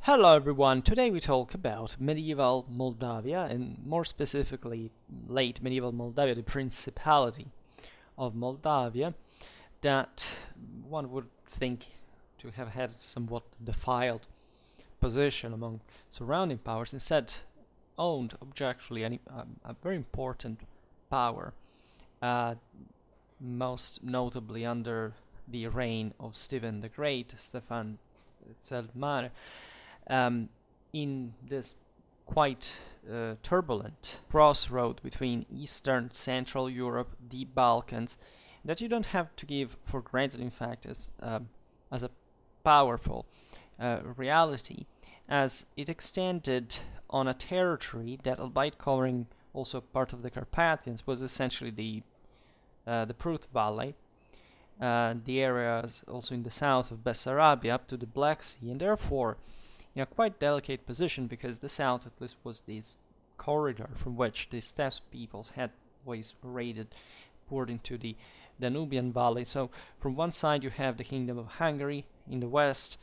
Hello everyone, today we talk about medieval Moldavia and more specifically late medieval Moldavia, the Principality of Moldavia, that one would think to have had somewhat defiled position among surrounding powers, instead owned objectively a very important power, uh, most notably under the reign of Stephen the Great, Stefan Cel um, in this quite turbulent crossroad between Eastern, Central Europe, the Balkans, that you don't have to give for granted, in fact, as a powerful reality, as it extended on a territory that, albeit covering also part of the Carpathians, was essentially the Prut Valley, the areas also in the south of Bessarabia up to the Black Sea, and therefore in a quite delicate position, because the south at least was this corridor from which the steppe peoples had always raided, poured into the Danubian valley. So from one side you have the Kingdom of Hungary in the west,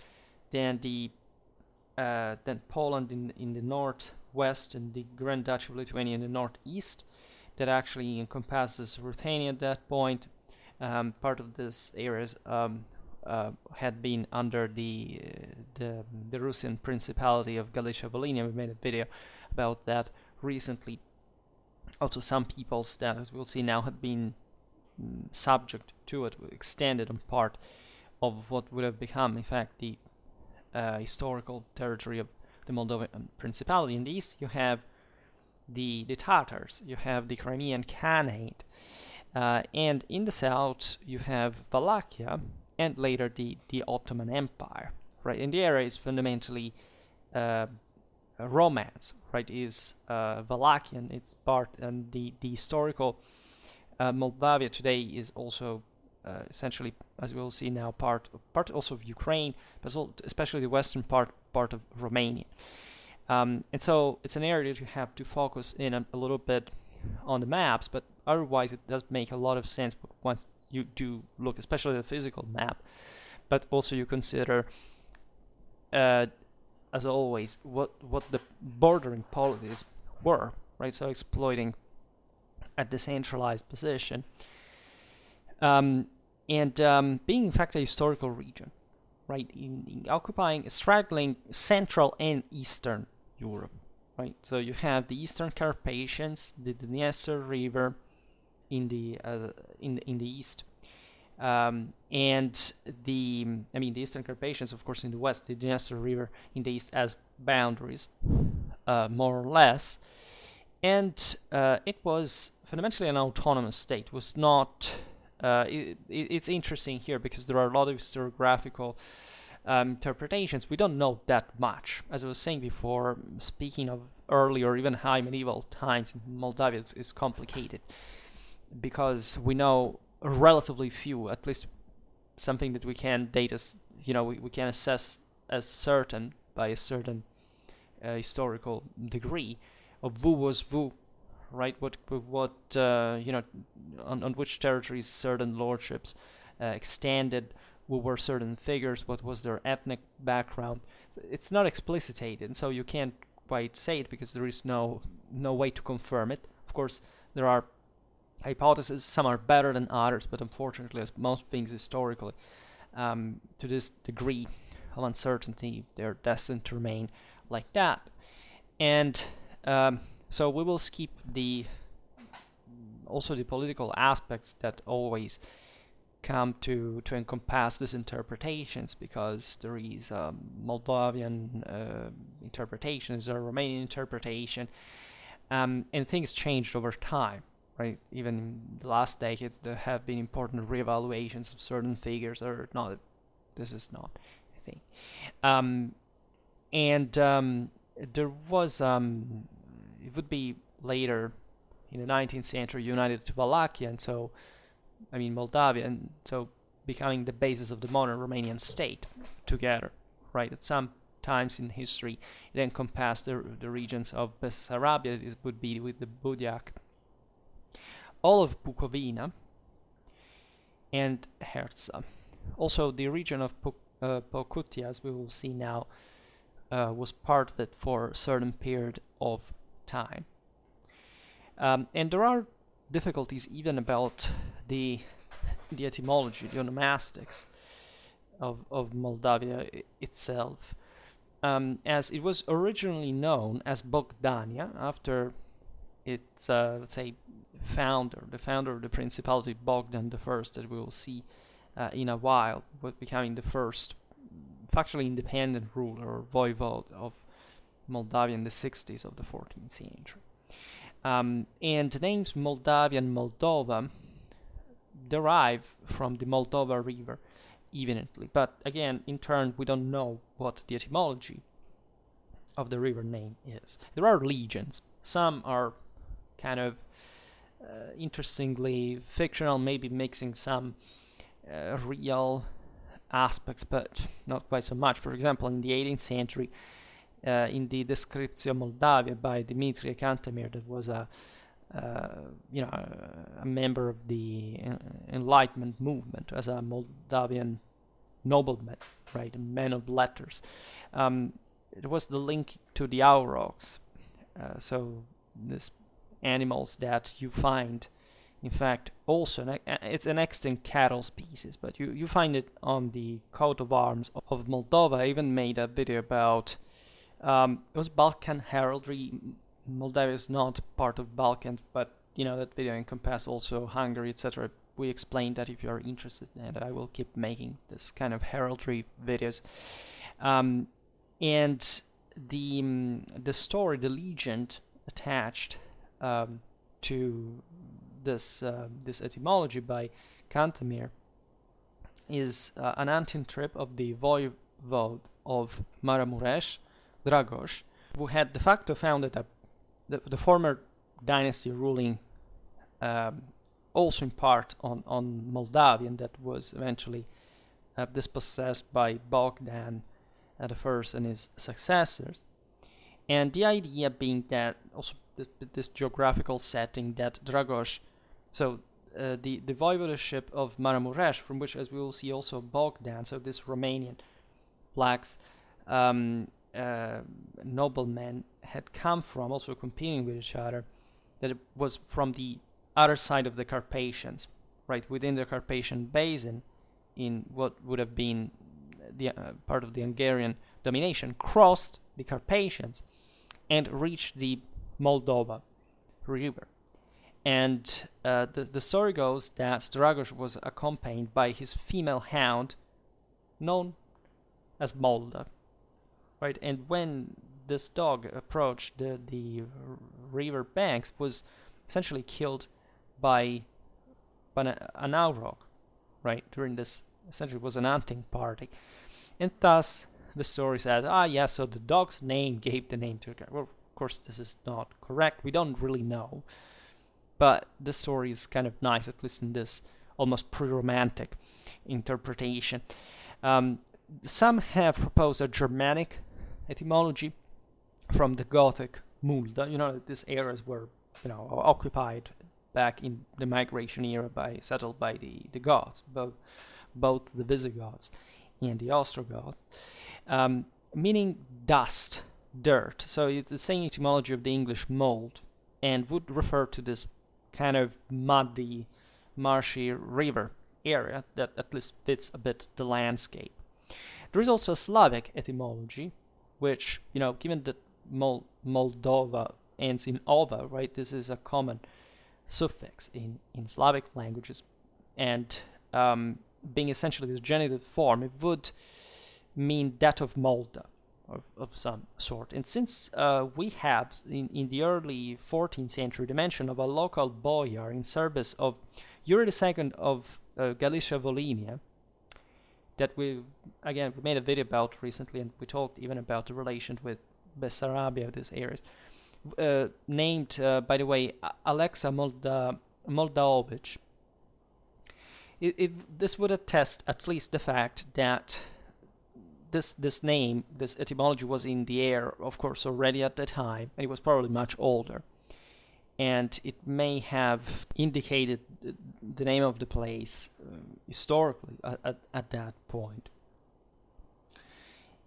then then Poland in the northwest, and the Grand Duchy of Lithuania in the northeast, that actually encompasses Ruthenia at that point. Part of this areas had been under the Russian Principality of Galicia-Volhynia. We made a video about that recently. Also, some peoples that, as we'll see now, had been subject to it, extended on part of what would have become, in fact, the historical territory of the Moldovan Principality. In the east, you have the Tatars, you have the Crimean Khanate, and in the south, you have Wallachia, and later the Ottoman Empire, right? And the area is fundamentally Romance, right? Is Wallachian, it's part, and the historical Moldavia today is also essentially, as we will see now, part also of Ukraine, but also especially the western part of Romania. And so it's an area that you have to focus in a little bit on the maps, but otherwise it does make a lot of sense once you do look, especially the physical map, but also you consider, as always, what the bordering polities were, right? So exploiting a decentralized position, and being in fact a historical region, right? In occupying, straddling Central and Eastern Europe, right? So you have the Eastern Carpathians, the Dniester River in the east, and the Eastern Carpathians, of course, in the west, the Dniester River in the east as boundaries, more or less, and it was fundamentally an autonomous state. It was not. It's interesting here because there are a lot of historiographical interpretations. We don't know that much. As I was saying before, speaking of early or even high medieval times in Moldavia is complicated, because we know relatively few, at least something that we can date as, we can assess as certain by a certain historical degree of who was who, right? What on which territories certain lordships extended, who were certain figures, what was their ethnic background. It's not explicitated, and so you can't quite say it because there is no way to confirm it. Of course, there are hypotheses, some are better than others, but unfortunately, as most things historically, to this degree of uncertainty, they're destined to remain like that. And so we will skip also the political aspects that always come to encompass these interpretations, because there is a Moldavian interpretation, there's a Romanian interpretation, and things changed over time. Right, even in the last decades, there have been important reevaluations of certain figures, or not. This is not a thing, and there was it would be later in the 19th century united to Wallachia, and so Moldavia, and so becoming the basis of the modern Romanian state together. Right, at some times in history, it encompassed the regions of Bessarabia. It would be with the Budiak, all of Bukovina, and Herza. Also, the region of Pokutia, as we will see now, was part of it for a certain period of time. And there are difficulties even about the etymology, the onomastics of Moldavia itself, as it was originally known as Bogdania after its, let's say, the founder of the Principality, Bogdan I, that we will see in a while, but becoming the first factually independent ruler or voivode of Moldavia in the 60s of the 14th century. And the names Moldavia and Moldova derive from the Moldova River evidently, but again, in turn, we don't know what the etymology of the river name is. There are legends. Some are kind of interestingly fictional, maybe mixing some real aspects, but not quite so much. For example, in the 18th century, in the Descriptio Moldavia by Dimitrie Cantemir, that was a member of the Enlightenment movement, as a Moldavian nobleman, right, a man of letters. It was the link to the aurochs, so these animals that you find, in fact, also it's an extinct cattle species, but you find it on the coat of arms of Moldova. I even made a video about it was Balkan heraldry. Moldavia is not part of Balkans, but that video encompasses also Hungary, etc. We explained that if you are interested, and I will keep making this kind of heraldry videos. And the story, the legend attached to this etymology by Cantemir is an hunting trip of the voivode of Maramuresh, Dragos, who had de facto founded the former dynasty ruling also in part on Moldavia, and that was eventually dispossessed by Bogdan I and his successors. And the idea being that also this geographical setting that Dragos, so the voivodeship of Maramuresh, from which, as we will see, also Bogdan, so this Romanian blacks noblemen had come from, also competing with each other, that it was from the other side of the Carpathians, right, within the Carpathian Basin, in what would have been the part of the Hungarian domination, crossed the Carpathians and reached the Moldova River. And the story goes that Dragos was accompanied by his female hound, known as Molda, right? And when this dog approached the river banks, was essentially killed by an auroch, right? During this, essentially, was an hunting party, and thus the story says, so the dog's name gave the name to it. Well, of course, this is not correct. We don't really know, but the story is kind of nice, at least in this almost pre-romantic interpretation. Some have proposed a Germanic etymology from the Gothic Mulda. These areas were, occupied back in the migration era settled by the Goths, both the Visigoths and the Ostrogoths, meaning dust, dirt. So it's the same etymology of the English mold, and would refer to this kind of muddy, marshy river area that at least fits a bit the landscape. There is also a Slavic etymology, which, given that Moldova ends in ova, right, this is a common suffix in Slavic languages, and being essentially the genitive form, it would mean that of Molda, of some sort. And since we have, in the early 14th century, the mention of a local boyar in service of Yuri II of Galicia-Volhynia, that we made a video about recently, and we talked even about the relation with Bessarabia, these areas, named, by the way, Alexa Moldaovich. This would attest at least the fact that this name, this etymology, was in the air, of course, already at the time, and it was probably much older. And it may have indicated the name of the place historically at that point.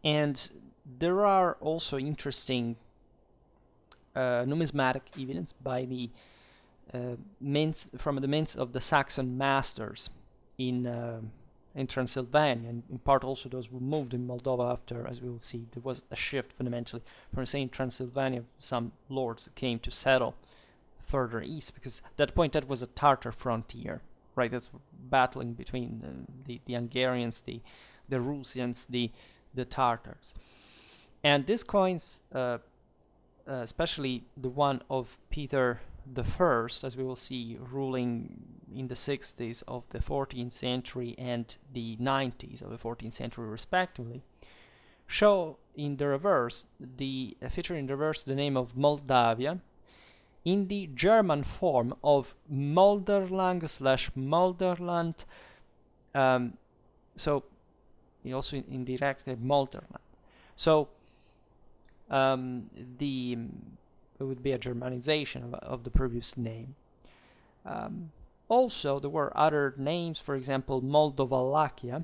And there are also interesting numismatic evidence by the mints from the mints of the Saxon masters in Transylvania, and in part also those who moved in Moldova after, as we will see, there was a shift fundamentally from saying Transylvania. Some lords came to settle further east because at that point that was a Tartar frontier, right? That's battling between the Hungarians, the Rusians, the Tartars, and these coins, especially the one of Peter the First, as we will see, ruling in the 60s of the 14th century and the 90s of the 14th century respectively, show in the reverse, feature in the reverse the name of Moldavia in the German form of Molderland/Molderland, so also indirectly Molderland. So it would be a Germanization of the previous name. Also, there were other names, for example, Moldovalakia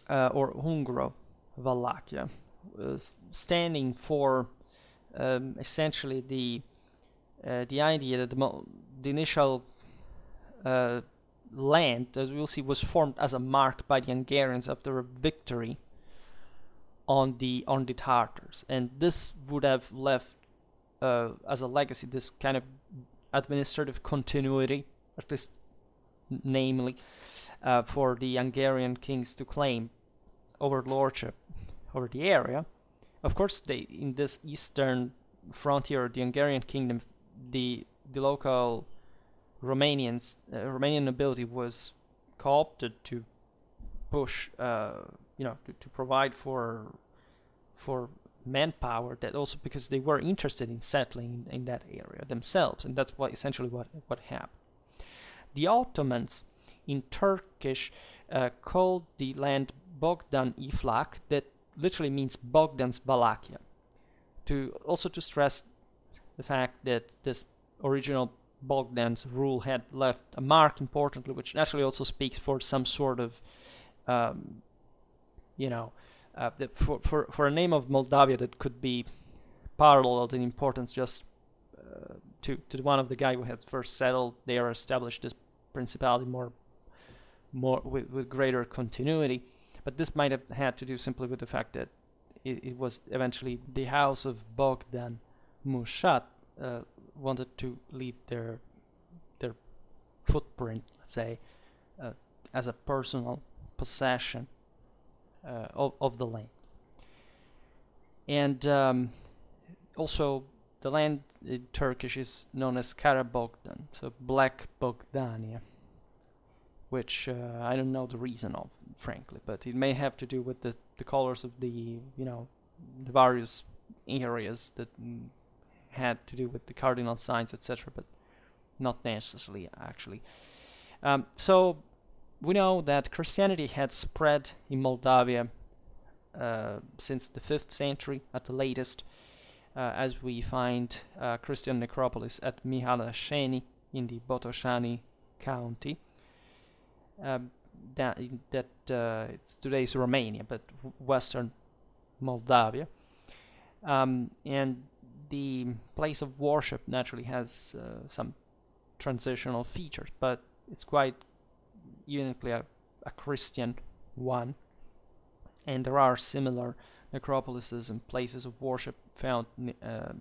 or Hungro-Valakia, standing for essentially the idea that the initial land, as we'll see, was formed as a mark by the Hungarians after a victory on the Tartars, and this would have left as a legacy this kind of administrative continuity, at least namely, for the Hungarian kings to claim overlordship over the area. Of course, in this eastern frontier, the Hungarian kingdom, the local Romanian nobility was co-opted to push, to provide for manpower, that also because they were interested in settling in that area themselves, and that's essentially what happened. The Ottomans in Turkish called the land Bogdan Iflak, that literally means Bogdan's Valakia, to stress the fact that this original Bogdan's rule had left a mark, importantly, which naturally also speaks for some sort of for a name of Moldavia that could be paralleled in importance just to the one of the guy who had first settled there, established this principality more with greater continuity. But this might have had to do simply with the fact that it was eventually the house of Bogdan Mushat wanted to leave their footprint, let's say, as a personal possession of the land. And also the land in Turkish is known as Kara Bogdan, so Black Bogdania, which I don't know the reason of, frankly, but it may have to do with the colors of the various areas that had to do with the cardinal signs, etc., but not necessarily, actually. So we know that Christianity had spread in Moldavia since the 5th century at the latest, as we find Christian necropolis at Mihalasheni in the Botoshani county. It's today's Romania, but western Moldavia. And the place of worship naturally has some transitional features, but it's quite uniquely a Christian one. And there are similar necropolises and places of worship found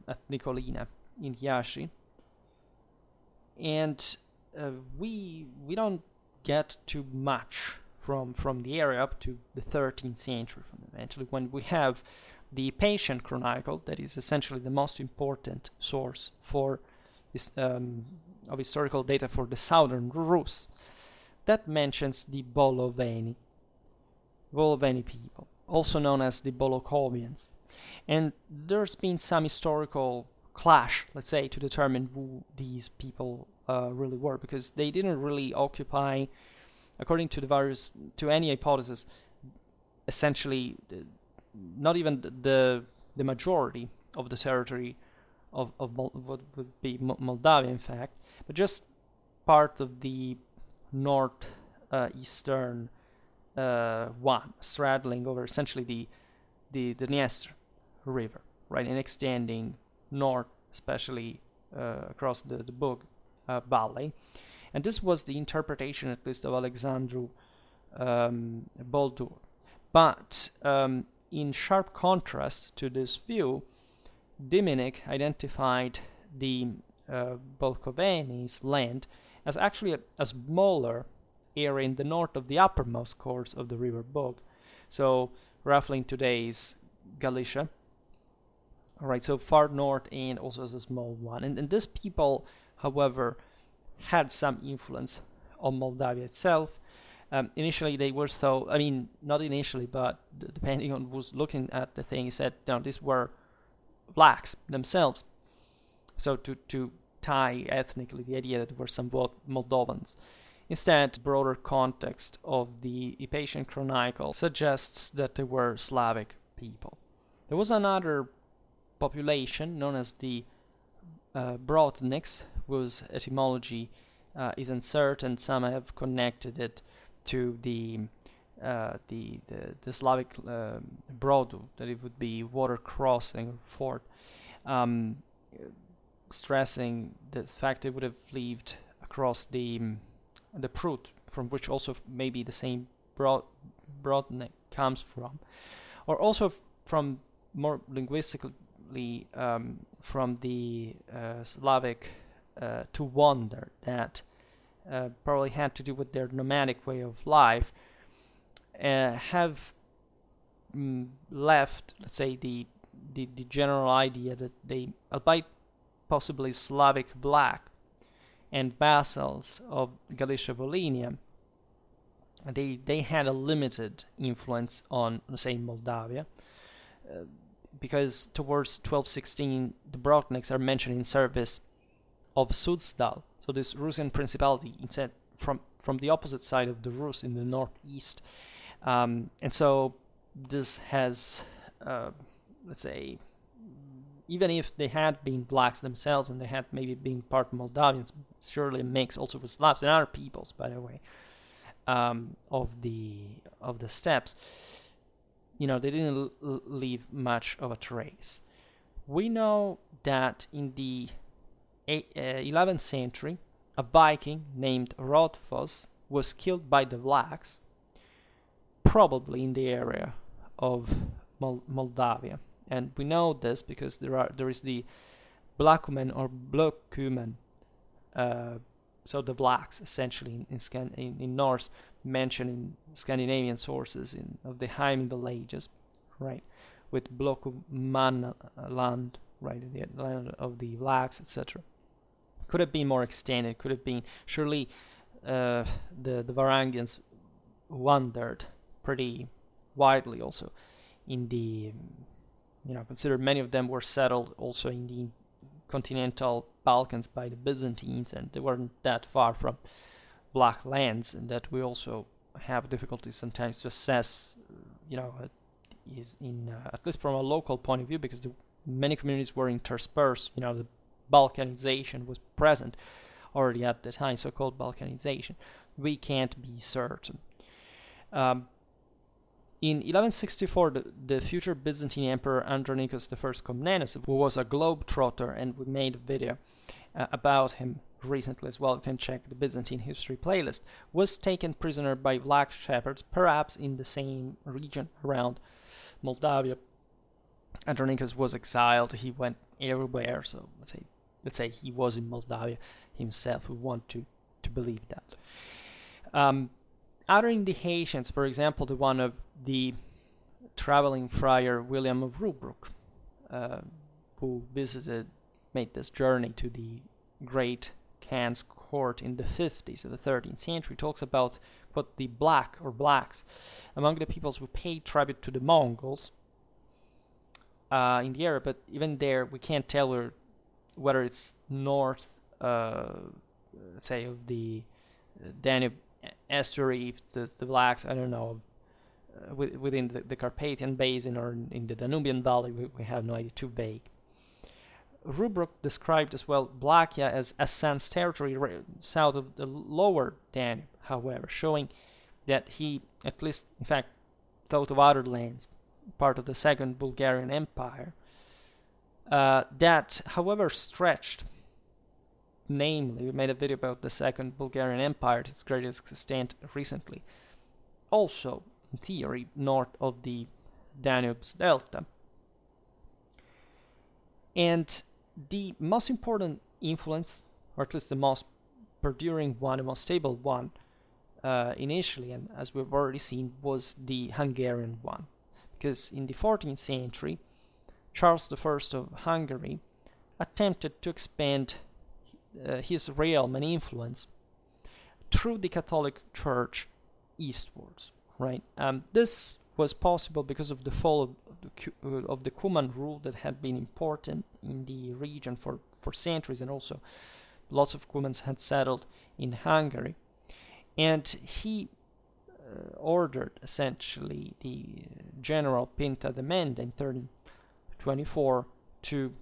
at Nicolina in Iași. And we don't get too much from the area up to the 13th century, fundamentally, when we have the Paitian Chronicle, that is essentially the most important source for this, of historical data for the southern Rus, that mentions the Boloveni people, also known as the Bolokovians. And there's been some historical clash, let's say, to determine who these people really were, because they didn't really occupy, according to any hypothesis, essentially not even the majority of the territory of what would be Moldavia, in fact, but just part of the northeastern one, straddling over essentially the Dniester River, right, and extending north, especially across the Bug Valley. And this was the interpretation, at least, of Alexandru Boldur. But in sharp contrast to this view, Diminic identified the Bolkovenis land as actually a smaller area in the north of the uppermost course of the river Bug, so roughly in today's Galicia. All right, so far north and also as a small one. And these people, however, had some influence on Moldavia itself. Initially, they were not initially, but depending on who's looking at the thing, said, these were blacks themselves. So to tie ethnically the idea that there were some Moldovans. Instead, the broader context of the Hypatian Chronicle suggests that they were Slavic people. There was another population known as the Brodniks, whose etymology is uncertain. Some have connected it to the Slavic brodu, that it would be water crossing or ford, stressing the fact they would have lived across the Prut, from which also maybe the same Brodnik comes from, or also from more linguistically from the Slavic to wander, that probably had to do with their nomadic way of life, have left, let's say, the general idea that they, albeit possibly Slavic black and vassals of Galicia-Volhynia, they had a limited influence on, let's say, Moldavia, because towards 1216 the Brodniks are mentioned in service of Suzdal, so this Rusian principality, instead from the opposite side of the Rus in the northeast. And so this has, let's say, even if they had been blacks themselves and they had maybe been part Moldavians, surely a mix also with Slavs and other peoples, by the way, of the steppes, they didn't leave much of a trace. We know that in the 11th century, a Viking named Rodfos was killed by the blacks, probably in the area of Moldavia. And we know this because there is the Blakumen or Blokumen, so the blacks essentially in Norse, mentioned in Scandinavian sources of the High Middle Ages, right, with Blokuman land, right, the land of the blacks, etc. Could have been more extended. Could have been, surely the Varangians wandered pretty widely also in the, consider many of them were settled also in the continental Balkans by the Byzantines, and they weren't that far from black lands, and that we also have difficulty sometimes to assess, is in at least from a local point of view, because many communities were interspersed. The Balkanization was present already at the time, so-called Balkanization. We can't be certain. In 1164, the future Byzantine Emperor Andronicus I Komnenos, who was a globetrotter, and we made a video about him recently as well, you can check the Byzantine history playlist, was taken prisoner by black shepherds, perhaps in the same region around Moldavia. Andronicus was exiled, he went everywhere, so let's say he was in Moldavia himself. We want to believe that. Other indications, for example, the one of the traveling friar William of Rubruck, who made this journey to the great Khan's court in the 50s of the 13th century, talks about what the blacks among the peoples who paid tribute to the Mongols in the area, but even there we can't tell whether it's north, let's say, of the Danube estuary, if the blacks, I don't know, within the Carpathian Basin or in the Danubian Valley, we have no idea, too vague. Rubruck described as well Blakia as Assan's territory south of the lower Danube, however, showing that he, at least, in fact, thought of other lands part of the Second Bulgarian Empire, that, however, stretched. Namely, we made a video about the Second Bulgarian Empire to its greatest extent recently. Also, in theory, north of the Danube's delta. And the most important influence, or at least the most perduring one, the most stable one, initially, and as we've already seen, was the Hungarian one. Because in the 14th century, Charles I of Hungary attempted to expand his realm and influence through the Catholic Church eastwards, right? This was possible because of the fall of the Cuman rule that had been important in the region for centuries, and also lots of Cumans had settled in Hungary. And he ordered essentially the General Pinta de Menda in 1324 to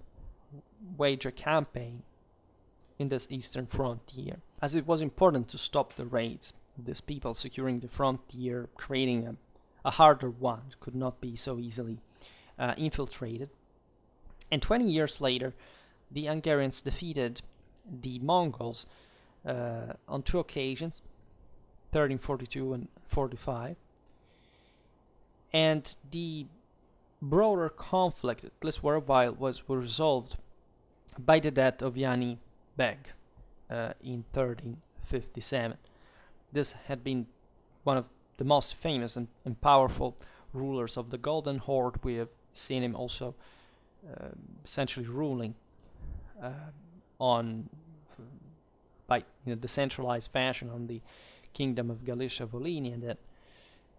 wage a campaign in this eastern frontier, as it was important to stop the raids of these people, securing the frontier, creating a harder one. It could not be so easily infiltrated. And 20 years later, the Hungarians defeated the Mongols on two occasions, 1342 and 45. And the broader conflict, at least for a while, was resolved by the death of Jani Beg in 1357. This had been one of the most famous and powerful rulers of the Golden Horde. We have seen him also essentially ruling by decentralized fashion on the kingdom of Galicia-Volhynia that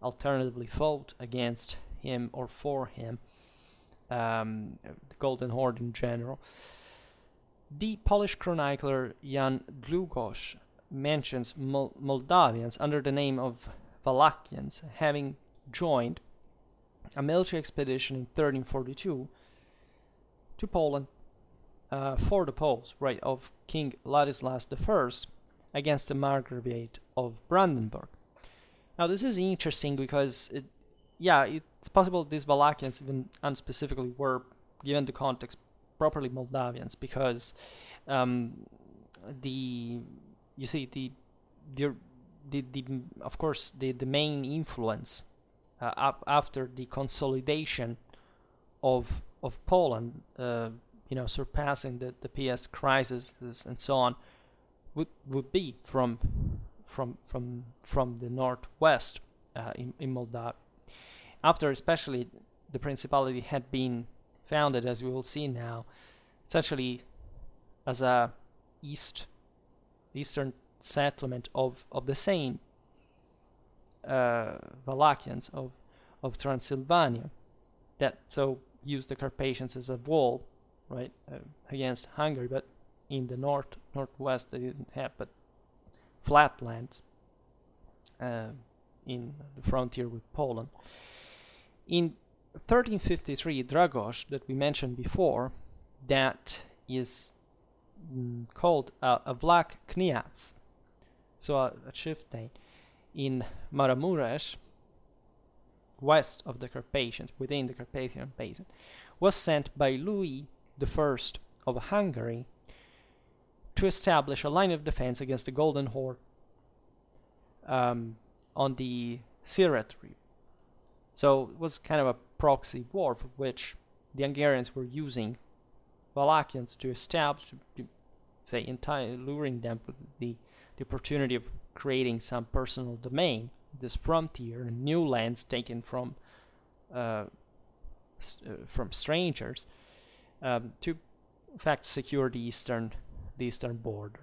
alternatively fought against him or for him, the Golden Horde in general. The Polish chronicler Jan Długosz mentions Moldavians under the name of Wallachians having joined a military expedition in 1342 to Poland for the Poles, right, of King Ladislas I against the Margrave of Brandenburg. Now, this is interesting because it's possible these Wallachians, even unspecifically, were, given the context, properly Moldavians, because of course the main influence after the consolidation of Poland, surpassing the PS crisis and so on, would be from the northwest in Moldavia. After especially the Principality had been founded, as we will see now, essentially as a eastern settlement of the same Wallachians of Transylvania, that so used the Carpathians as a wall, right, against Hungary, but in the northwest they didn't have but flatlands in the frontier with Poland. In 1353, Dragos, that we mentioned before, that is called a Vlach Kniaz, so a chieftain in Maramuresh, west of the Carpathians, within the Carpathian Basin, was sent by Louis I of Hungary to establish a line of defense against the Golden Horde on the Siret River. So it was kind of a proxy war for which the Hungarians were using Wallachians to establish, luring them with the opportunity of creating some personal domain, this frontier, and new lands taken from strangers, to in fact secure the eastern border.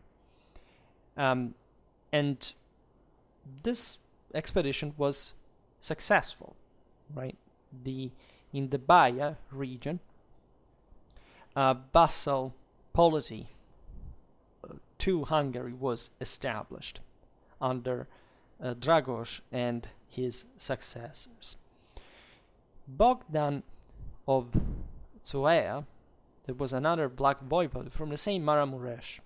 And this expedition was successful, right? In the Baja region, vassal polity to Hungary was established under Dragos and his successors. Bogdan of Zoea, there was another black voivode from the same Maramuresh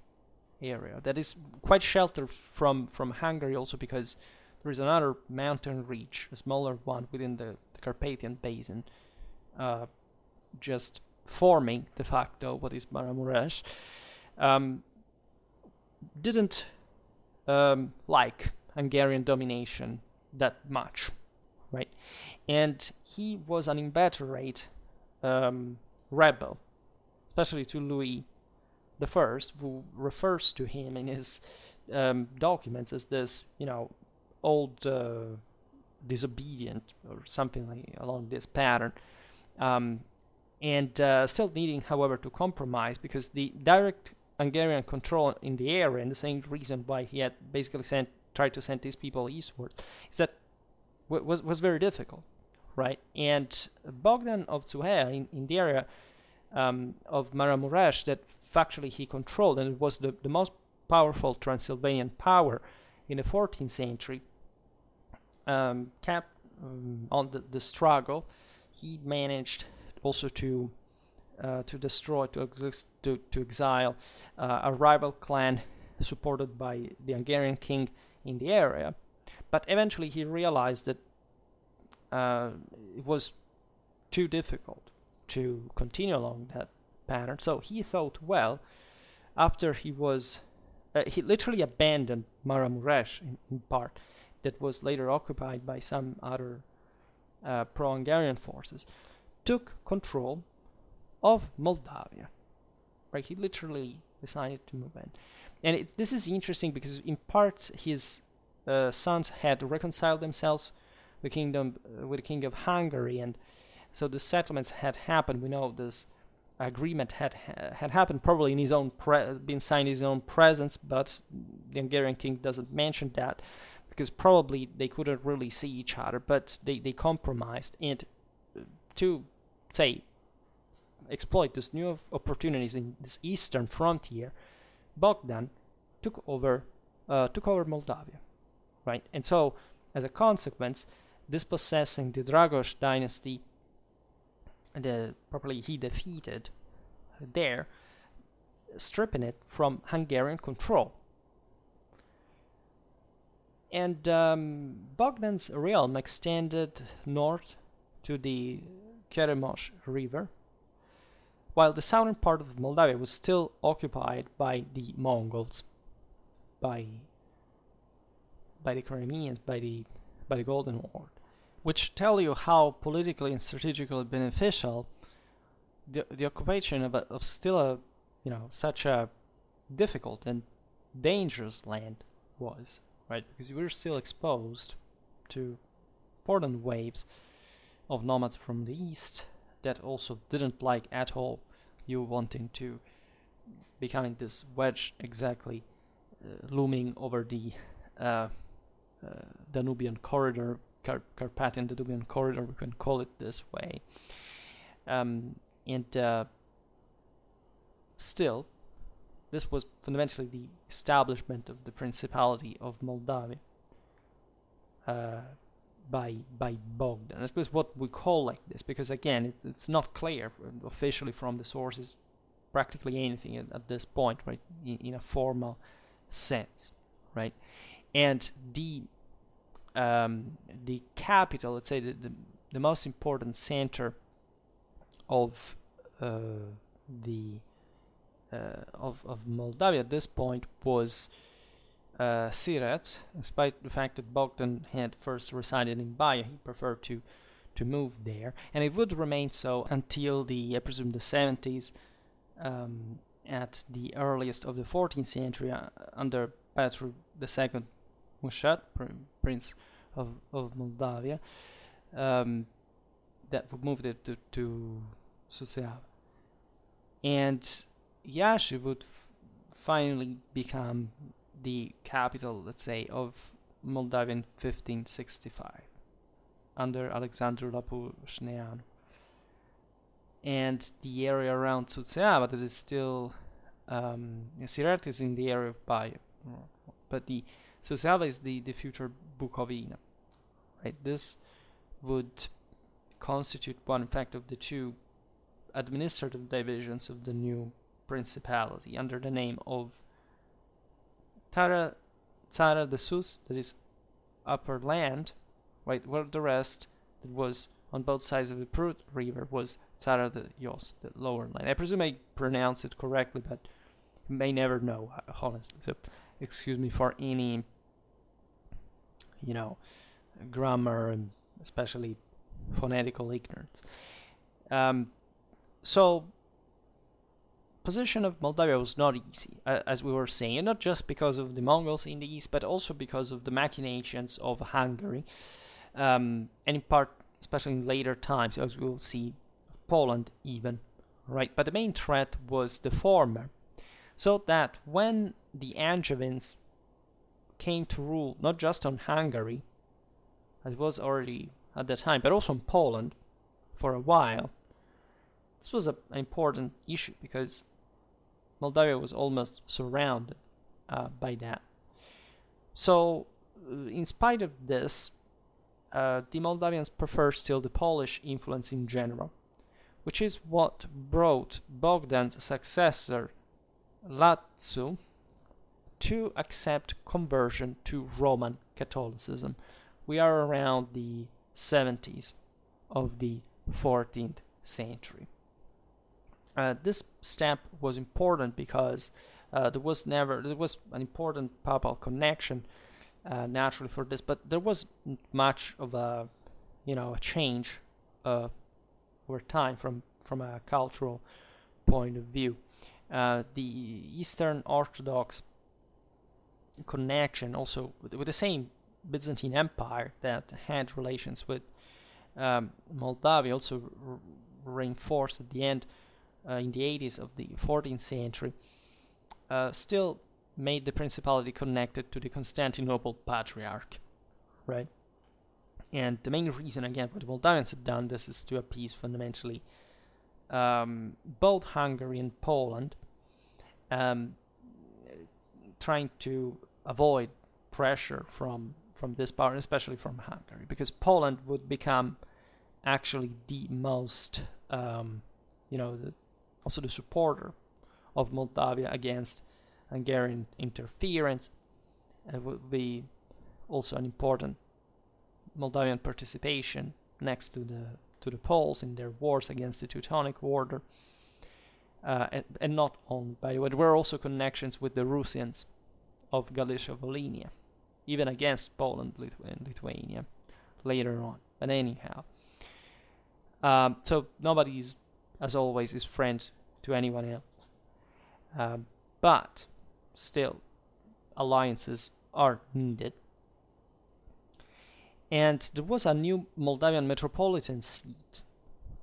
area that is quite sheltered from Hungary, also because there is another mountain reach, a smaller one within the Carpathian Basin, just forming de facto what is Maramuresh, didn't like Hungarian domination that much, right? And he was an inveterate rebel, especially to Louis the First, who refers to him in his documents as this, old disobedient or something like along this pattern, and still needing, however, to compromise, because the direct Hungarian control in the area, and the same reason why he had basically tried to send these people eastward, is that was very difficult, right? And Bogdan of Zuhea in the area of Maramuresh that factually he controlled, and it was the most powerful Transylvanian power in the 14th century, kept on the struggle. He managed also to destroy, to exile a rival clan supported by the Hungarian king in the area. But eventually he realized that it was too difficult to continue along that pattern. So he thought, well, after he literally abandoned Maramuresh in part, that was later occupied by some other pro-Hungarian forces, took control of Moldavia. Right? He literally decided to move in. And this is interesting because in part his sons had reconciled themselves with the king of Hungary, and so the settlements had happened. We know this agreement had happened probably in his own been signed in his own presence, but the Hungarian king doesn't mention that because probably they couldn't really see each other, but they compromised, and to say exploit these new opportunities in this eastern frontier, Bogdan took over Moldavia, right? And so, as a consequence, dispossessing the Dragos dynasty, properly he defeated there, stripping it from Hungarian control. And Bogdan's realm extended north to the Keremos River, while the southern part of Moldavia was still occupied by the Mongols, by the Crimeans, by the Golden Horde, which tell you how politically and strategically beneficial the occupation of still a such a difficult and dangerous land was, right? Because we were still exposed to important waves of nomads from the east that also didn't like at all you wanting to becoming this wedge exactly looming over the Danubian corridor, Carpathian Danubian corridor, we can call it this way. And still, this was fundamentally the establishment of the Principality of Moldavia by Bogdan. This is what we call like this, because again, it's not clear officially from the sources practically anything at this point, right, in a formal sense, right? And the capital, let's say the most important center of Moldavia at this point was Siret. Despite the fact that Bogdan had first resided in Baia, he preferred to move there, and it would remain so until I presume the 70s, at the earliest of the 14th century, under Petru II Mușat, Prince of Moldavia, that moved it to Suceava. And Iași would finally become the capital, let's say, of Moldavia in 1565, under Alexandru Lapușneanu. And the area around Suceava that is still, Siret is in the area of Baia, but the Suceava is the future Bukovina, right? This would constitute one, in fact, of the two administrative divisions of the new principality under the name of Țara de Sus, that is upper land, right, where the rest that was on both sides of the Prut River was Tzara de Yos, the lower line. I presume I pronounce it correctly, but you may never know, honestly. So excuse me for any, grammar and especially phonetical ignorance. So position of Moldavia was not easy, as we were saying, and not just because of the Mongols in the east, but also because of the machinations of Hungary, and in part, especially in later times, as we will see, Poland even, right? But the main threat was the former, so that when the Angevins came to rule not just on Hungary, as was already at the time, but also in Poland for a while, this was an important issue because Moldavia was almost surrounded by that. So, in spite of this, the Moldavians prefer still the Polish influence in general, which is what brought Bogdan's successor, Latsu, to accept conversion to Roman Catholicism. We are around the 70s of the 14th century. This step was important because there was an important papal connection naturally for this, but there was much of a change over time from a cultural point of view. The Eastern Orthodox connection also with the same Byzantine Empire that had relations with Moldavia also reinforced at the end in the 80s of the 14th century, still made the Principality connected to the Constantinople Patriarch, right? And the main reason, again, why the Moldavians had done this is to appease fundamentally both Hungary and Poland, trying to avoid pressure from this power, especially from Hungary, because Poland would become actually the most, also the supporter of Moldavia against Hungarian interference. It would be also an important Moldavian participation next to the Poles in their wars against the Teutonic Order, and not only, by the way, there were also connections with the Russians of Galicia-Volhynia, even against Poland and Lithuania later on. But anyhow, so nobody is, as always, is friend to anyone else. But still, alliances are needed. And there was a new Moldavian metropolitan seat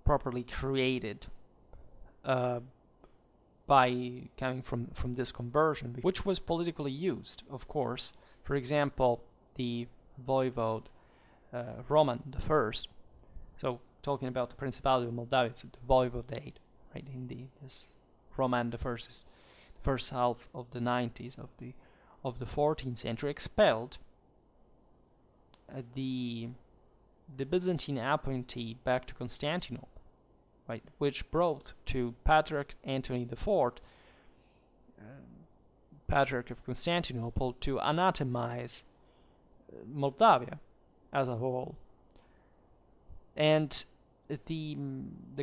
properly created by coming from this conversion, which was politically used, of course. For example, the voivode Roman I, so talking about the Principality of Moldavia, it's the voivodate, right? In this Roman I, the first half of the 90s of the 14th century, expelled the Byzantine appointee back to Constantinople, right, which brought to Patriarch Anthony IV, Patriarch of Constantinople, to anathemize Moldavia as a whole. And the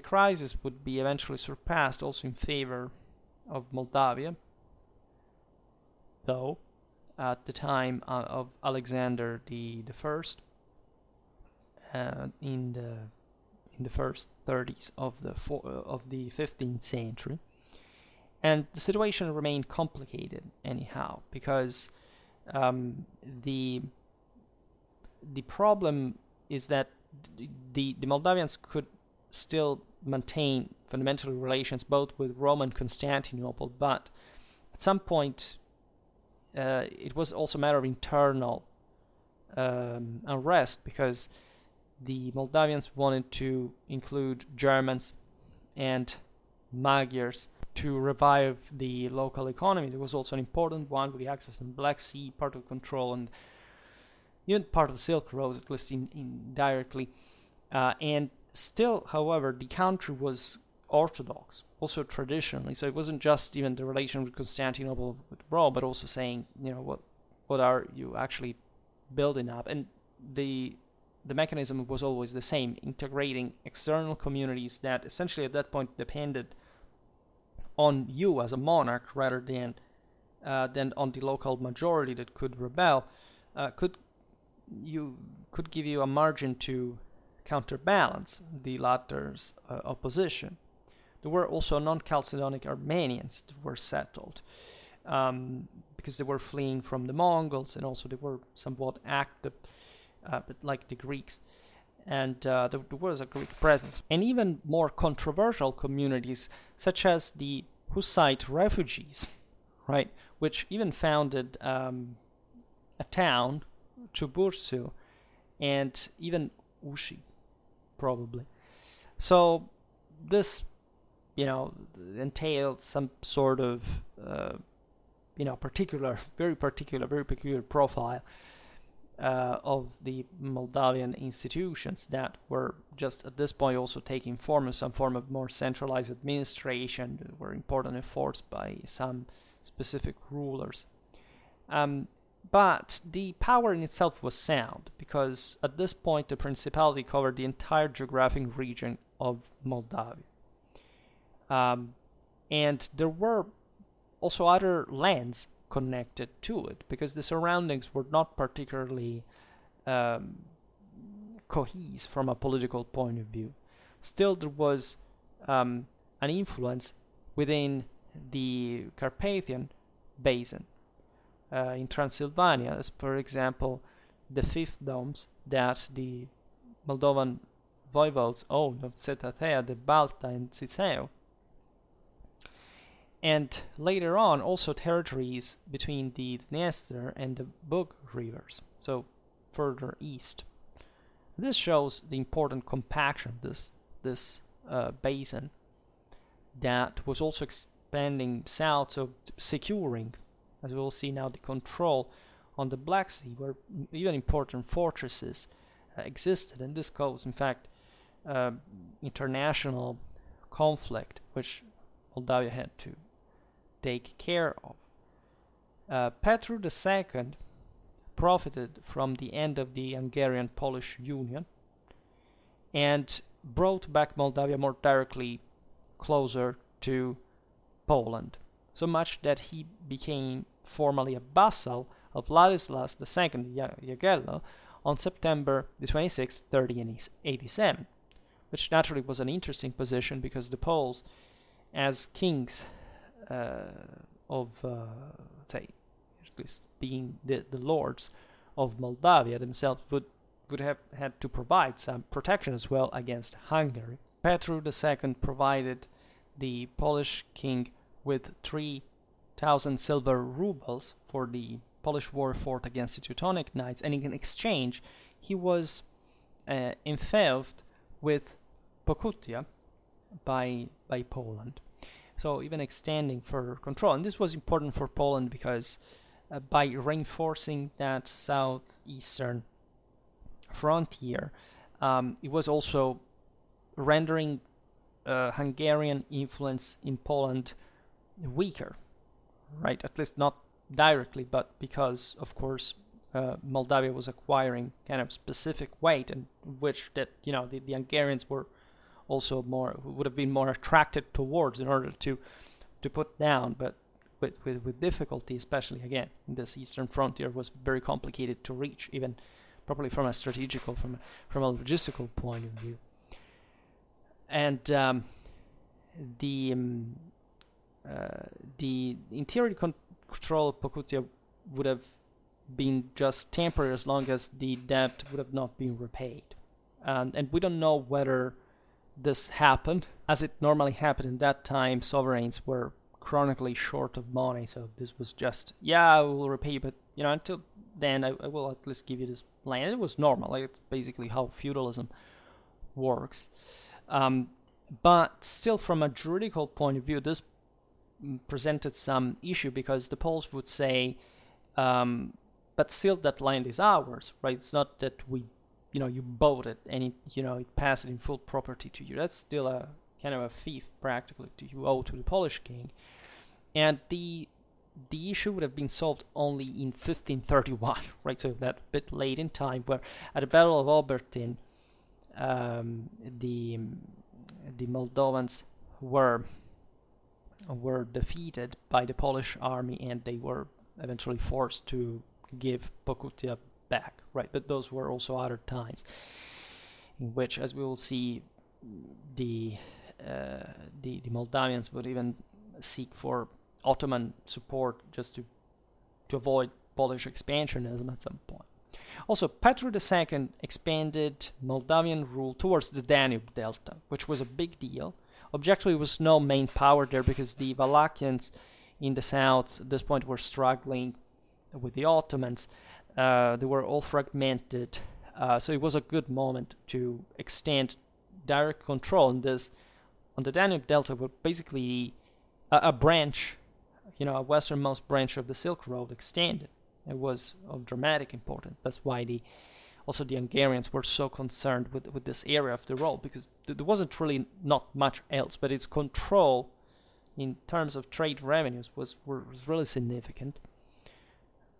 crisis would be eventually surpassed also in favor of Moldavia, though at the time of Alexander the First, in the first 30s of the 15th century, and the situation remained complicated anyhow, because the problem is that the Moldavians could still maintain fundamental relations both with Rome and Constantinople, but at some point it was also a matter of internal unrest, because the Moldavians wanted to include Germans and Magyars to revive the local economy. There was also an important one with the access to the Black Sea, part of control, and even part of the Silk Road, at least indirectly. And still, however, the country was Orthodox, also traditionally. So it wasn't just even the relation with Constantinople, with Rome, but also saying, what are you actually building up? And the the mechanism was always the same, integrating external communities that essentially at that point depended on you as a monarch rather than on the local majority that could rebel, could give you a margin to counterbalance the latter's opposition. There were also non-Chalcedonic Armenians that were settled because they were fleeing from the Mongols, and also they were somewhat active, but like the Greeks. And there was a Greek presence. And even more controversial communities, such as the Hussite refugees, right, which even founded a town, Chubursu, and even Ushi, probably. So this, entailed some sort of, very peculiar profile of the Moldavian institutions that were just at this point also taking some form of more centralized administration. There were important efforts by some specific rulers. But the power in itself was sound, because at this point the Principality covered the entire geographic region of Moldavia. And there were also other lands connected to it, because the surroundings were not particularly cohesive from a political point of view. Still, there was an influence within the Carpathian basin in Transylvania, as for example the fiefdoms that the Moldovan voivodes owned of Cetathea, the Balta, and Țițeu. And later on, also territories between the Dniester and the Bug rivers, so further east. This shows the important compaction of this basin that was also expanding south, so securing, as we will see now, the control on the Black Sea, where even important fortresses existed. And this caused, in fact, international conflict, which Moldavia had to take care of. Petru II profited from the end of the Hungarian-Polish Union and brought back Moldavia more directly closer to Poland, so much that he became formally a vassal of Ladislas II Jagiello on September the 26th, 1387, which naturally was an interesting position because the Poles, as kings of, say, at least being the lords of Moldavia themselves, would have had to provide some protection as well against Hungary. Petru II provided the Polish king with 3,000 silver rubles for the Polish war fought against the Teutonic Knights, and in exchange he was enfeoffed with Pokutia by Poland, so even extending further control. And this was important for Poland because by reinforcing that southeastern frontier, it was also rendering Hungarian influence in Poland weaker, right? At least not directly, but because, of course, Moldavia was acquiring kind of specific weight, and which that the Hungarians were also would have been more attracted towards in order to put down, but with difficulty, especially again this eastern frontier was very complicated to reach, even probably from a strategical, from a logistical point of view. And the interior control of Pokutia would have been just temporary as long as the debt would have not been repaid. And we don't know whether this happened. As it normally happened in that time, sovereigns were chronically short of money, so this was just, I will repay you, but until then I will at least give you this land. It was normal, like it's basically how feudalism works. But still, from a juridical point of view, this presented some issue, because the Poles would say, but still that land is ours, right? It's not that we, you bought it and it passed it in full property to you. That's still a kind of a fief practically you owe to the Polish king. And the the issue would have been solved only in 1531, right? So that bit late in time, where at the Battle of Obertin, the Moldovans were defeated by the Polish army, and they were eventually forced to give Pokutia back, right? But those were also other times in which, as we will see, the Moldavians would even seek for Ottoman support just to avoid Polish expansionism at some point. Also, Petru II expanded Moldavian rule towards the Danube Delta, which was a big deal. Objectively, was no main power there because the Wallachians in the south at this point were struggling with the Ottomans. They were all fragmented, so it was a good moment to extend direct control on this, on the Danube Delta, but basically a branch, a westernmost branch of the Silk Road extended. It was of dramatic importance. That's why also the Hungarians were so concerned with this area of the road, because there wasn't really not much else, but its control in terms of trade revenues was really significant.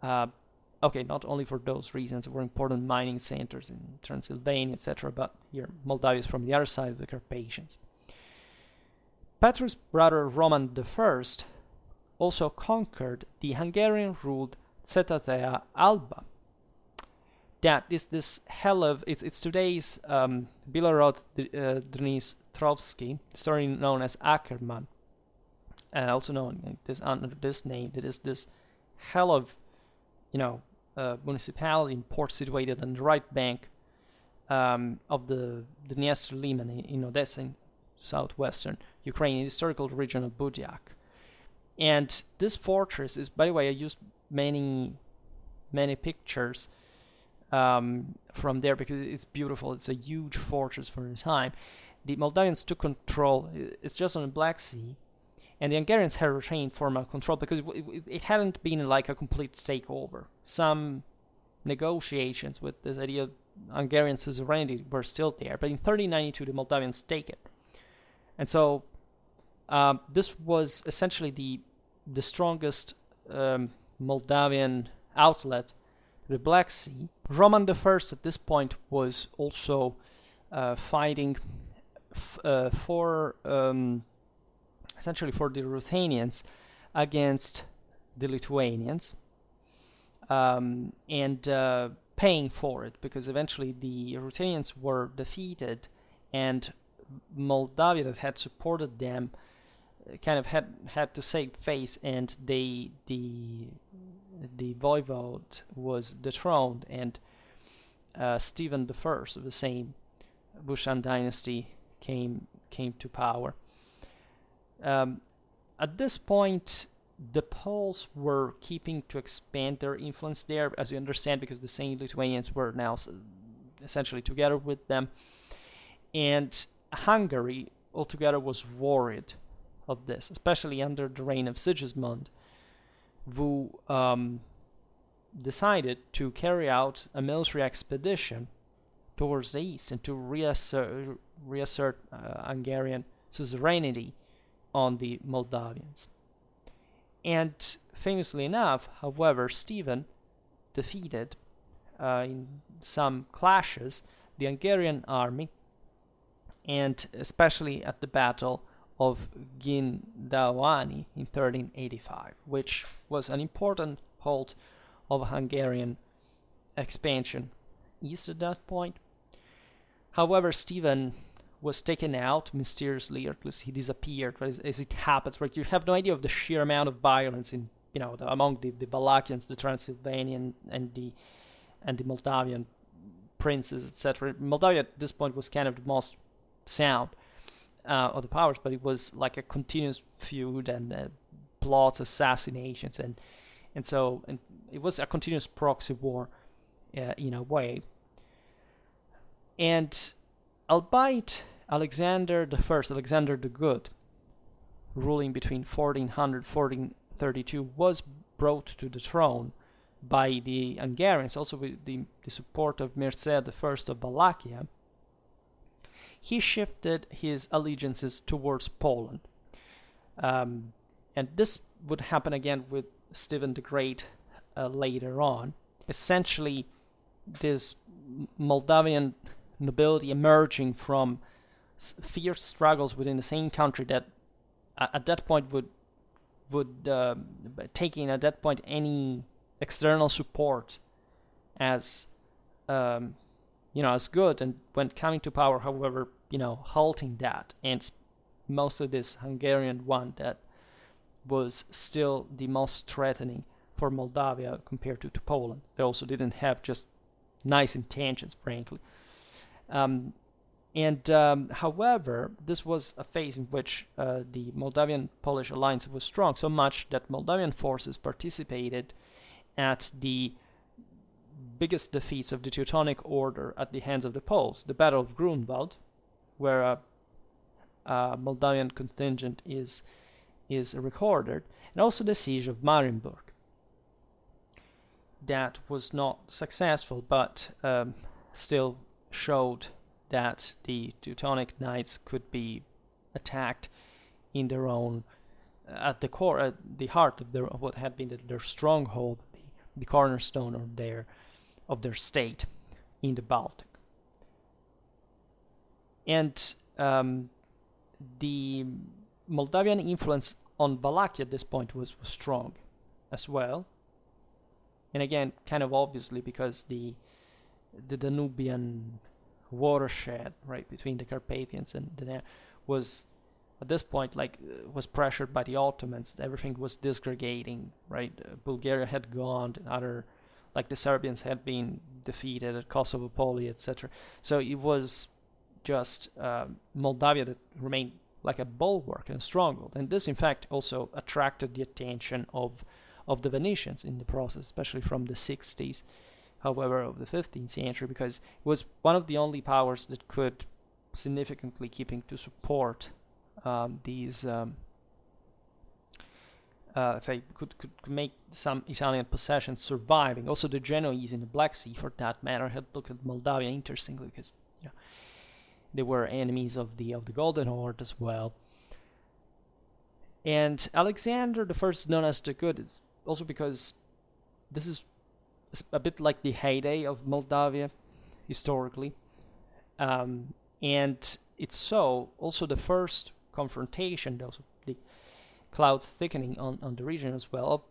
Okay, not only for those reasons, there were important mining centers in Transylvania, etc., but here Moldavia is from the other side of the Carpathians. Petru's brother Roman I also conquered the Hungarian-ruled Cetatea Alba. That is this hell of, it's today's Bilorod Dnistrovsky, historically known as Ackerman, also known under this name. That is this hell of, municipality in port situated on the right bank of the Dniester Liman in Odessa, in southwestern Ukraine, in the historical region of Budyak. And this fortress is, by the way, I used many pictures from there because it's beautiful. It's a huge fortress for the time. The Moldavians took control. It's just on the Black Sea, and the Hungarians had retained formal control because it hadn't been like a complete takeover. Some negotiations with this idea of Hungarian suzerainty were still there, but in 1392 the Moldavians take it. And so this was essentially the strongest Moldavian outlet to the Black Sea. Roman I at this point was also fighting essentially for the Ruthenians against the Lithuanians, and paying for it, because eventually the Ruthenians were defeated, and Moldavia, that had supported them, kind of had to save face, and the voivode was dethroned, and Stephen I of the same Bushan dynasty came to power. At this point, the Poles were keeping to expand their influence there, as you understand, because the same Lithuanians were now essentially together with them, and Hungary altogether was worried of this, especially under the reign of Sigismund, who decided to carry out a military expedition towards the east and to reassert Hungarian suzerainty on the Moldavians. And famously enough, however, Stephen defeated in some clashes the Hungarian army, and especially at the Battle of Gindauani in 1385, which was an important halt of Hungarian expansion east at that point. However, Stephen was taken out mysteriously, or at least he disappeared, right, as it happens. Right, you have no idea of the sheer amount of violence in among the Wallachians, the Transylvanian, and the Moldavian princes, etc. Moldavia at this point was kind of the most sound of the powers, but it was like a continuous feud and plots, assassinations, and so it was a continuous proxy war in a way. And albeit Alexander the Good, ruling between 1400 1432, was brought to the throne by the Hungarians, also with the support of Mircea I of Wallachia, he shifted his allegiances towards Poland. And this would happen again with Stephen the Great later on. Essentially, this Moldavian nobility emerging from fierce struggles within the same country that at that point would taking at that point any external support as as good, and when coming to power, however, halting that, and mostly this Hungarian one that was still the most threatening for Moldavia compared to Poland. They also didn't have just nice intentions, frankly. However, this was a phase in which the Moldavian-Polish alliance was strong, so much that Moldavian forces participated at the biggest defeats of the Teutonic Order at the hands of the Poles, the Battle of Grunwald, where a Moldavian contingent is recorded, and also the siege of Marienburg. That was not successful, but still showed that the Teutonic Knights could be attacked in their own, at the core, at the heart of what had been their stronghold, the cornerstone of their state in the Baltic. And the Moldavian influence on Wallachia at this point was strong as well. And again, kind of obviously, because the Danubian watershed, right, between the Carpathians and the was at this point was pressured by the Ottomans. Everything was disgregating, right? Bulgaria had gone, other, like the Serbians had been defeated at Kosovo, Poli, etc. So it was just Moldavia that remained like a bulwark and stronghold, and this in fact also attracted the attention of the Venetians in the process, especially from the 60s, however, of the 15th century, because it was one of the only powers that could significantly keeping to support these, say, could make some Italian possessions surviving. Also, the Genoese in the Black Sea, for that matter, had looked at Moldavia interestingly, because they were enemies of the Golden Horde as well. And Alexander the First, known as the Good, is also because this is a bit like the heyday of Moldavia historically, and it's also the first confrontation, also the clouds thickening on the region as well,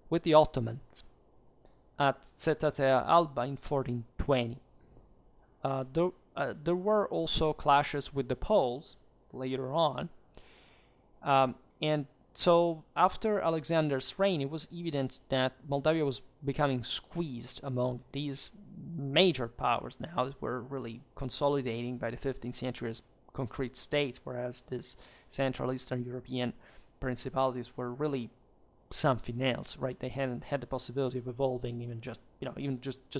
with the Ottomans at Cetatea Alba in 1420. There were also clashes with the Poles later on, and so after Alexander's reign, it was evident that Moldavia was becoming squeezed among these major powers now that were really consolidating by the 15th century as concrete states, whereas these Central Eastern European principalities were really something else, right? They hadn't had the possibility of evolving, even just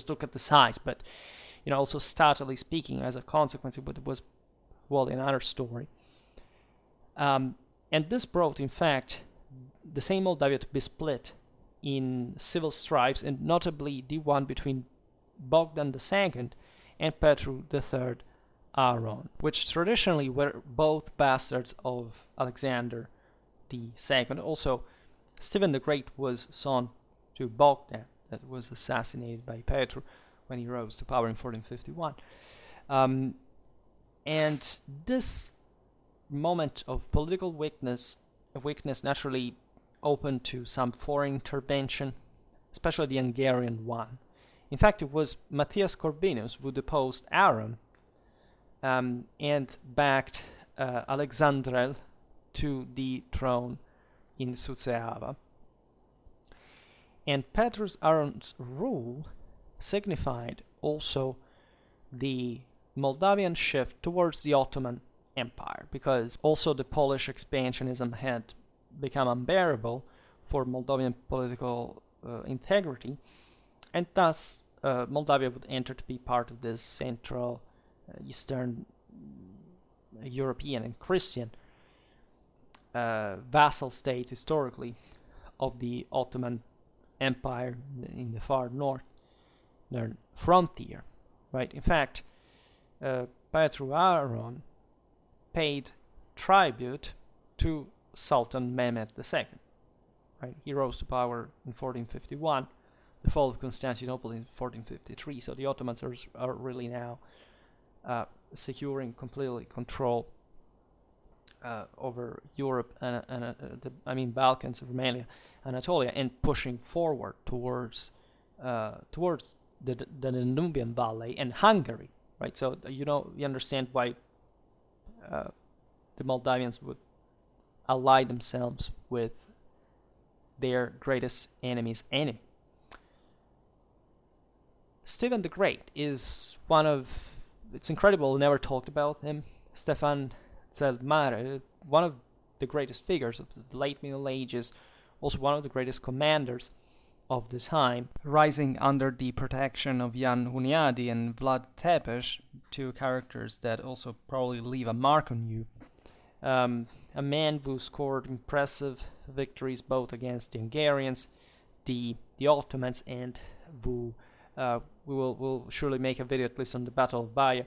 look at the size, but also statally speaking, as a consequence, it was, well, another story. And this brought, in fact, the same Moldavia to be split in civil strifes, and notably the one between Bogdan II and Petru III Aron, which traditionally were both bastards of Alexander II. Also, Stephen the Great was son to Bogdan, that was assassinated by Petru when he rose to power in 1451. And this moment of political weakness naturally opened to some foreign intervention, especially the Hungarian one. In fact, it was Matthias Corvinus who deposed Aaron and backed Alexandrel to the throne in Suceava. And Petrus Aaron's rule signified also the Moldavian shift towards the Ottoman Empire, because also the Polish expansionism had become unbearable for Moldavian political integrity, and thus Moldavia would enter to be part of this Central Eastern European and Christian vassal state historically of the Ottoman Empire in the far north, their frontier, right? In fact, Petru Aaron paid tribute to Sultan Mehmed II, right? He rose to power in 1451, the fall of Constantinople in 1453. So the Ottomans are really now securing completely control over Europe and Balkans, Romania, Anatolia, and pushing forward towards the Danubian Valley and Hungary, right? So you understand why the Moldavians would ally themselves with their greatest enemy's enemy. Stephen the Great is one of, it's incredible, never talked about him. Stefan cel Mare, one of the greatest figures of the late Middle Ages, also one of the greatest commanders of the time, rising under the protection of Jan Hunyadi and Vlad Tepes, two characters that also probably leave a mark on you. A man who scored impressive victories both against the Hungarians, the Ottomans, and who we'll surely make a video at least on the Battle of Baia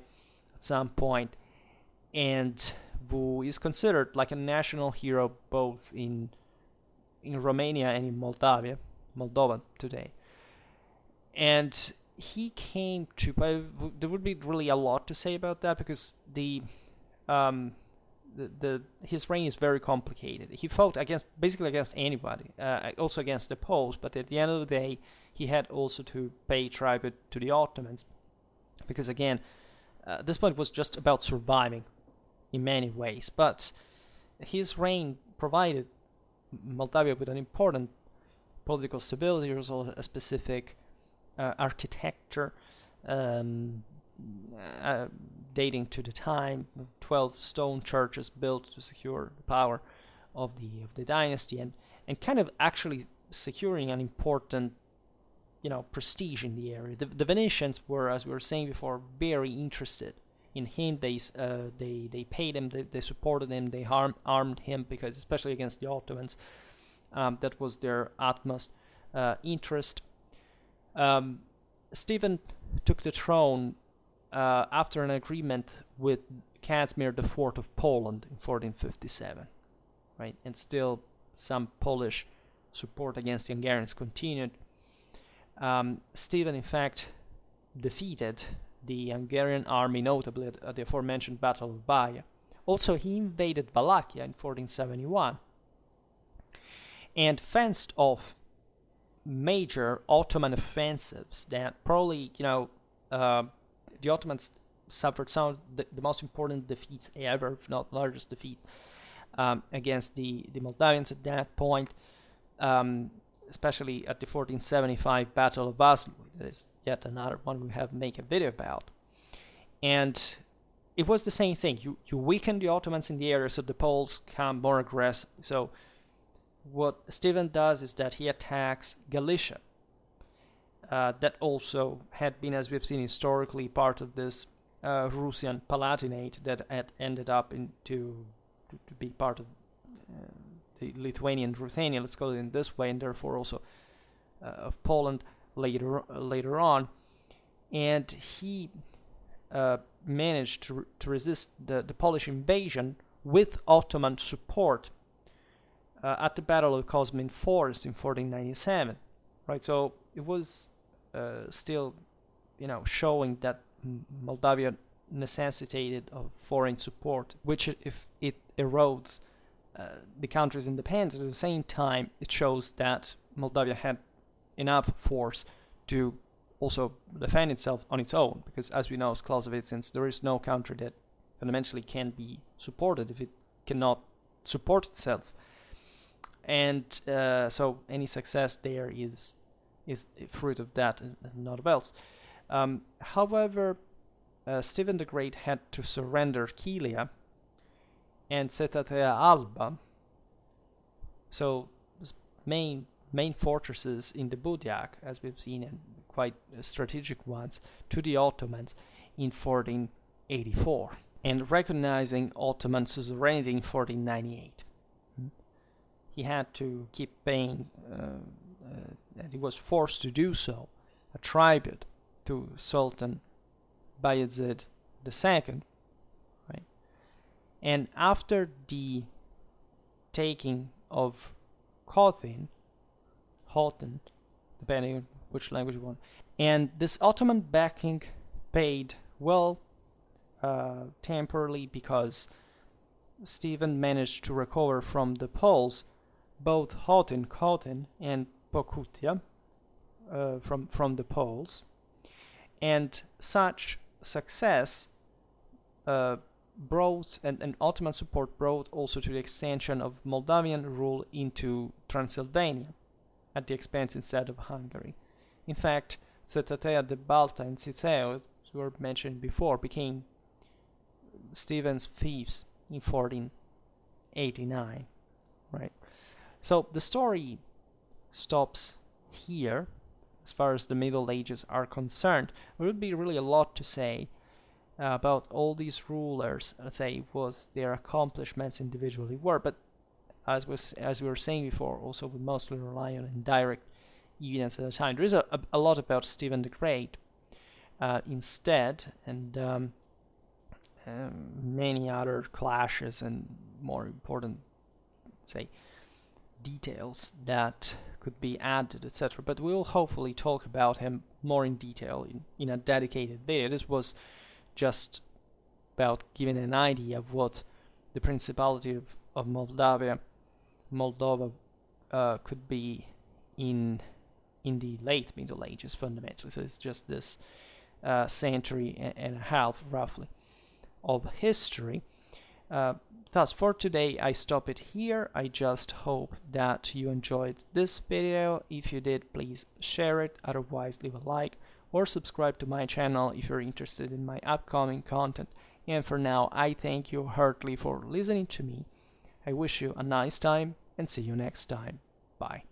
at some point, and who is considered like a national hero both in Romania and in Moldova today. And he came to, there would be really a lot to say about that, because his reign is very complicated. He fought basically against anybody, also against the Poles, but at the end of the day, he had also to pay tribute to the Ottomans, because again, this point was just about surviving in many ways. But his reign provided Moldavia with an important political stability, also a specific architecture dating to the time, 12 stone churches built to secure the power of the dynasty, and kind of actually securing an important prestige in the area. The Venetians were, as we were saying before, very interested in him. They paid him, they supported him, they armed him, because especially against the Ottomans, that was their utmost interest. Stephen took the throne after an agreement with Casimir IV of Poland in 1457, right? And still some Polish support against the Hungarians continued. Stephen, in fact, defeated the Hungarian army, notably at the aforementioned Battle of Baia. Also, he invaded Wallachia in 1471 and fenced off major Ottoman offensives that probably, the Ottomans suffered some of the most important defeats ever, if not largest defeats, against the Moldavians at that point, especially at the 1475 Battle of Vaslui. That is yet another one we have make a video about. And it was the same thing. You weaken the Ottomans in the area, so the Poles come more aggressive. So what Stephen does is that he attacks Galicia. That also had been, as we've seen historically, part of this Russian Palatinate that had ended up to be part of the Lithuanian Ruthenia, let's call it in this way, and therefore also of Poland later on. And he managed to resist the Polish invasion with Ottoman support at the Battle of Kozmin Forest in 1497, right? So it was still, showing that Moldavia necessitated of foreign support, which if it erodes the country's independence, at the same time it shows that Moldavia had enough force to also defend itself on its own, because as we know, as Clausewitz, there is no country that fundamentally can be supported if it cannot support itself. And so any success there is a fruit of that and not else. However, Stephen the Great had to surrender Kilia and Cetatea Alba, so main fortresses in the Budiak, as we've seen, and quite strategic ones, to the Ottomans in 1484, and recognizing Ottoman suzerainty in 1498. He had to keep paying, and he was forced to do so, a tribute to Sultan Bayezid II, right? And after the taking of Kothin, Hotan, depending on which language you want. And this Ottoman backing paid well temporarily, because Stephen managed to recover from the Poles both Khotin and Pokutia from the Poles, and such success brought, and Ottoman support brought also to the extension of Moldavian rule into Transylvania at the expense instead of Hungary. In fact, Cetatea de Balta and Ciceo, as were mentioned before, became Stephen's fiefs in 1489, right? So the story stops here as far as the Middle Ages are concerned. There would be really a lot to say about all these rulers, let's say, what their accomplishments individually were, but as we were saying before, also we mostly rely on indirect evidence at the time. There is a lot about Stephen the Great instead, and many other clashes and more important, say, details that could be added, etc. But we will hopefully talk about him more in detail in a dedicated video. This was just about giving an idea of what the Principality of Moldova could be in the late Middle Ages, fundamentally. So it's just this century and a half, roughly, of history. Thus, for today, I stop it here. I just hope that you enjoyed this video. If you did, please share it. Otherwise, leave a like or subscribe to my channel if you're interested in my upcoming content. And for now, I thank you heartily for listening to me. I wish you a nice time and see you next time. Bye.